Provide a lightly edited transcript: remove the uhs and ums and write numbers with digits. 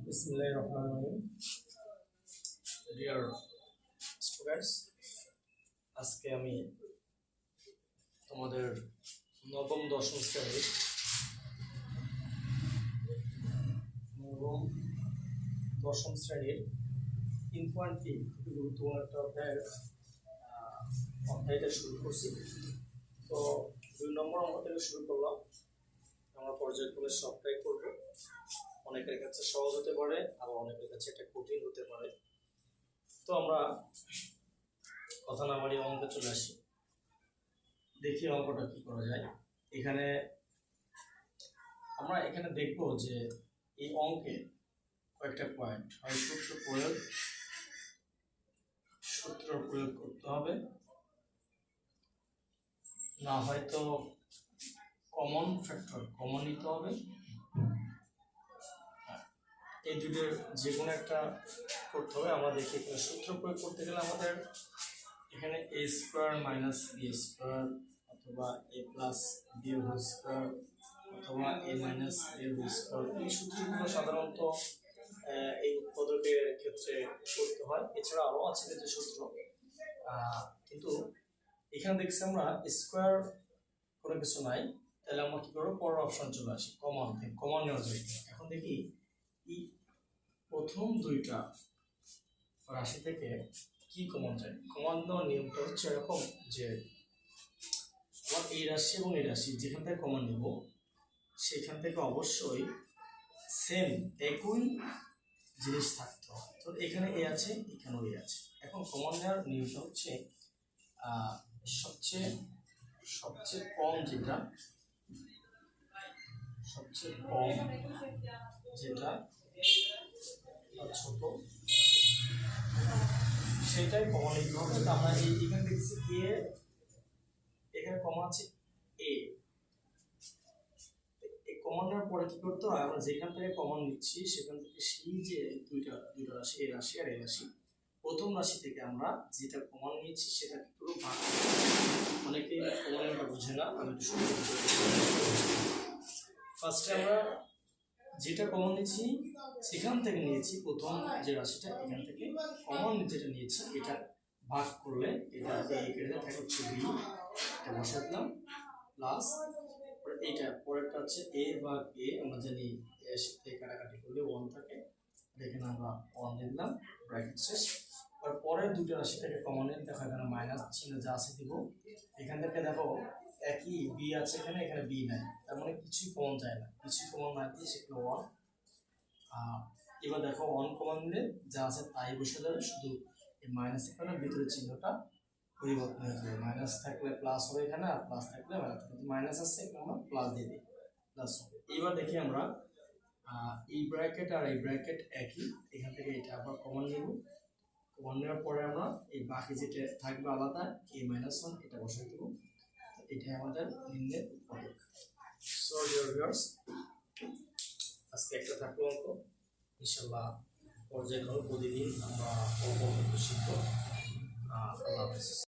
বিসমিল্লাহিররহমানিররহিম। Dear students, আজকে আমি তোমাদের নবম দশম শ্রেণীর ইনফান্টি খুবই গুরুত্বপূর্ণ একটা অধ্যায়টা শুরু করছি। তো 2 নম্বর অঙ্ক থেকে শুরু করলাম। আমরা পর্যায়ক্রমে সবটাই করব। অনেকের কাছে সহজ হতে পারে, আবার অনেকের কাছে এটা কঠিন হতে পারে। তো আমরা কথা না বাড়িয়ে অঙ্কে চলে আসি, দেখি অঙ্কটা কি করা যায়। আমরা দেখব যে এই অঙ্কে কয়েকটা পয়েন্ট হয় সূত্র প্রয়োগ করতে হবে, না হয়তো কমন ফ্যাক্টর কমন নিতে হবে। এই দুটোর যে কোনো একটা করতে হবে। আমরা দেখি এখানে সূত্র প্রয়োগ করতে গেলে আমাদের এখানে a square minus b square অথবা a plus b whole square অথবা a minus a whole square, এই সূত্রগুলো সাধারণত এই উৎপাদকের ক্ষেত্রে করতে হয়। এছাড়া আরও আছে যে সূত্র, কিন্তু এখানে দেখছি আমরা স্কয়ার কোনো কিছু নাই, তাহলে আমরা কি করবো, পরের অপশন চলে আসি, কমন নেওয়া যায়। এখন দেখি এই প্রথম দুইটা রাশি থেকে কি কমন যায়। কমন নেওয়ার নিয়মটা হচ্ছে এরকম যে আমার এই রাশি এবং এই রাশি যেখান থেকে কমন নেব সেখান থেকে অবশ্যই সেম একই জিনিস থাকতে হয়। তো এখানে এ আছে, এখানেও এ আছে। এখন কমন নেওয়ার নিয়মটা হচ্ছে সবচেয়ে কম যেটা ছোট সেটাই কমন নিতে হবে। তো আমরা এখানে দেখছি এ, এখানে কমন আছে এ। কমন নেওয়ার পরে কি করতে হয়, আমরা যেখান থেকে কমন নিচ্ছি সেখান থেকে সেই যে দুইটা রাশি, এই রাশি আর এই রাশি, প্রথম রাশি থেকে আমরা যেটা কমন নিয়েছি সেটা পুরো ভাগ। অনেকে কমনটা বুঝে না, আমি একটু শুরু করতে। ফার্স্টে আমরা যেটা কমন নিয়েছি সেখান থেকে নিয়েছি, প্রথম যে রাশিটা এখান থেকে কমন যেটা নিয়েছি এটা ভাগ করলে এটা কেটে থাকে হচ্ছে বি, এটা বসে দিলাম প্লাস এইটা পরেরটা হচ্ছে এ ভাগ এ। আমরা জানি এর সাথে কাটাকাটি করলে 1 থাকে, এখানে আমরা 1 দিলাম, ব্র্যাকেট শেষ। আর পরের দুটো রাশি থেকে কমন নিয়ে দেখো এখানে মাইনাস চিহ্ন যা আছে দিব। এখান থেকে দেখো একই বি আছে, এখানে বি নাই, তার মানে কিছুই কমন যায় না, কিছুই কমন না দিয়ে সেখানে 1। এবার দেখো 1 কমন নিলে যা আছে তাই বসে যাবে, শুধু এই মাইনাস এখানে ভিতরে চিহ্নটা পরিবর্তন হয়ে যাবে। মাইনাস থাকলে প্লাস হবে এখানে, আর প্লাস থাকলে মাইনাস হবে। মাইনাস আছে আমরা প্লাস দিয়ে দিই, প্লাস হবে। এবার দেখি আমরা এই ব্র্যাকেট আর এই ব্র্যাকেট একই, এখান থেকে এটা আবার কমন নেব। কমন নেওয়ার পরে আমরা এই বাকি যেটা থাকবে আলাদা a -1 এটা বসিয়ে দেব। এটাই আমাদের নিম্নের উৎপাদক। সো ডিয়ার ভিউয়ার্স, আজকে একটা থাকলো অঙ্ক। ইনশাআল্লাহ পর্যায়ক্রমে প্রতিদিন আমরা অঙ্ক শিখব। আল্লাহ হাফেজ।